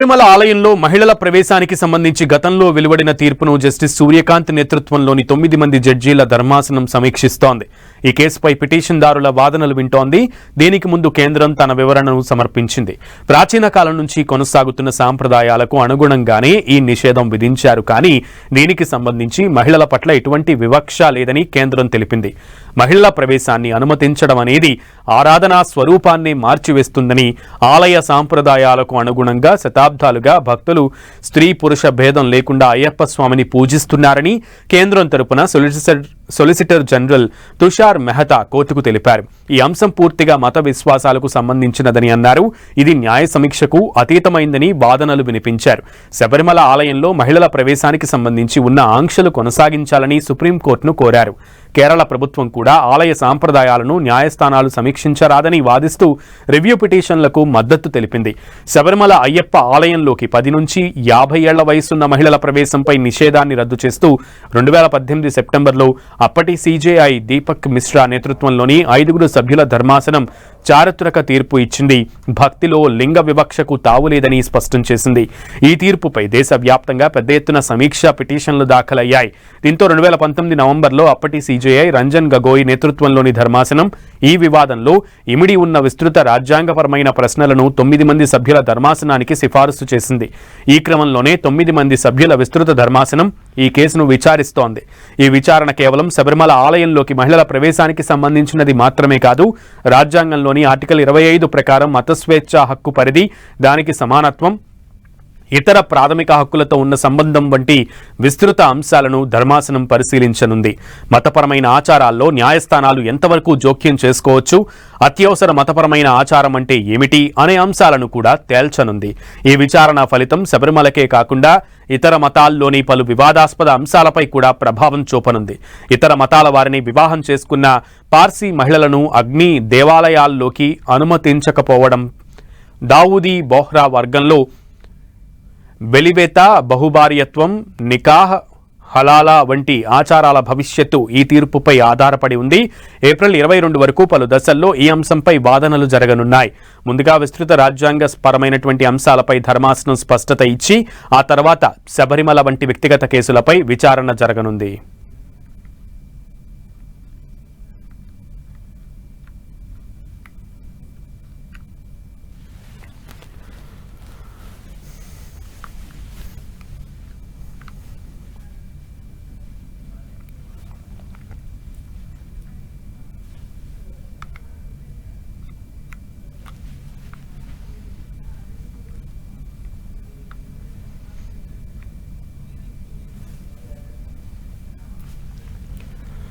తిరుమల ఆలయంలో మహిళల ప్రవేశానికి సంబంధించి గతంలో వెలువడిన తీర్పును జస్టిస్ సూర్యకాంత్ నేతృత్వంలోని 9 మంది జడ్జీల ధర్మాసనం సమీక్షిస్తోంది. ఈ కేసుపై పిటిషన్దారుల వాదనలు వింటోంది. దీనికి ముందు కేంద్రం తన వివరణను సమర్పించింది. ప్రాచీన కాలం నుంచి కొనసాగుతున్న సాంప్రదాయాలకు అనుగుణంగానే ఈ నిషేధం విధించారు. కానీ దీనికి సంబంధించి మహిళల పట్ల ఎటువంటి వివక్ష లేదని కేంద్రం తెలిపింది. మహిళల ప్రవేశాన్ని అనుమతించడం అనేది ఆరాధనా స్వరూపాన్ని మార్చివేస్తుందని, ఆలయ సాంప్రదాయాలకు అనుగుణంగా శతాబ్దాలుగా భక్తులు స్త్రీ పురుష భేదం లేకుండా అయ్యప్ప స్వామిని పూజిస్తున్నారని కేంద్రం తరపున సొలిసిటర్ జనరల్ తుషార్ మెహతా కోర్టుకు తెలిపారు. ఈ అంశం పూర్తిగా మత విశ్వాసాలకు సంబంధించినదని అన్నారు. ఇది న్యాయ సమీక్షకు అతీతమైందని వాదనలు వినిపించారు. శబరిమల ఆలయంలో మహిళల ప్రవేశానికి సంబంధించి ఉన్న ఆంక్షలు కొనసాగించాలని సుప్రీంకోర్టును కోరారు. కేరళ ప్రభుత్వం కూడా ఆలయ సాంప్రదాయాలను న్యాయస్థానాలు సమీక్షించరాదని వాదిస్తూ రివ్యూ పిటిషన్లకు మద్దతు తెలిపింది. శబరిమల అయ్యప్ప ఆలయంలోకి 10 నుంచి 50 ఏళ్ల వయసున్న మహిళల ప్రవేశంపై నిషేధాన్ని రద్దు చేస్తూ 2018 సెప్టెంబర్లో అప్పటి సీజేఐ దీపక్ మిశ్రా నేతృత్వంలోని 5 సభ్యుల ధర్మాసనం చారిత్రక తీర్పు ఇచ్చింది. భక్తిలో లింగ వివక్షకు తావులేదని స్పష్టం చేసింది. ఈ తీర్పుపై దేశవ్యాప్తంగా పెద్ద ఎత్తున సమీక్ష పిటిషన్లు దాఖలయ్యాయి. దీంతో 2019 నవంబర్లో అప్పటి సీజేఐ రంజన్ గగోయ్ నేతృత్వంలోని ధర్మాసనం ఈ వివాదంలో ఇమిడి ఉన్న విస్తృత రాజ్యాంగపరమైన ప్రశ్నలను 9 మంది సభ్యుల ధర్మాసనానికి సిఫారసు చేసింది. ఈ క్రమంలోనే 9 మంది సభ్యుల విస్తృత ధర్మాసనం ఈ కేసును విచారిస్తోంది. ఈ విచారణ కేవలం శబరిమల ఆలయంలోకి మహిళల ప్రవేశానికి సంబంధించినది మాత్రమే కాదు, రాజ్యాంగంలోని ఆర్టికల్ 25 ప్రకారం మతస్వేచ్ఛ హక్కు పరిధి, దానికి సమానత్వం, ఇతర ప్రాథమిక హక్కులతో ఉన్న సంబంధం వంటి విస్తృత అంశాలను ధర్మాసనం పరిశీలించనుంది. మతపరమైన ఆచారాల్లో న్యాయస్థానాలు ఎంతవరకు జోక్యం చేసుకోవచ్చు, అత్యవసర మతపరమైన ఆచారం అంటే ఏమిటి అనే అంశాలను కూడా తేల్చనుంది. ఈ విచారణ ఫలితం శబరిమలకే కాకుండా ఇతర మతాల్లోని పలు వివాదాస్పద అంశాలపై కూడా ప్రభావం చూపనుంది. ఇతర మతాల వారిని వివాహం చేసుకున్న పార్సీ మహిళలను అగ్ని దేవాలయాల్లోకి అనుమతించకపోవడం, దావూదీ బోహ్రా వర్గంలో వెలివేత, బహుభార్యత్వం, నికాహ్, హలాలా వంటి ఆచారాల భవిష్యత్తు ఈ తీర్పుపై ఆధారపడి ఉంది. ఏప్రిల్ 22 వరకు పలు దశల్లో ఈ అంశంపై వాదనలు జరగనున్నాయి. ముందుగా విస్తృత రాజ్యాంగపరమైనటువంటి అంశాలపై ధర్మాసనం స్పష్టత ఇచ్చి ఆ తర్వాత శబరిమల వంటి వ్యక్తిగత కేసులపై విచారణ జరగనుంది.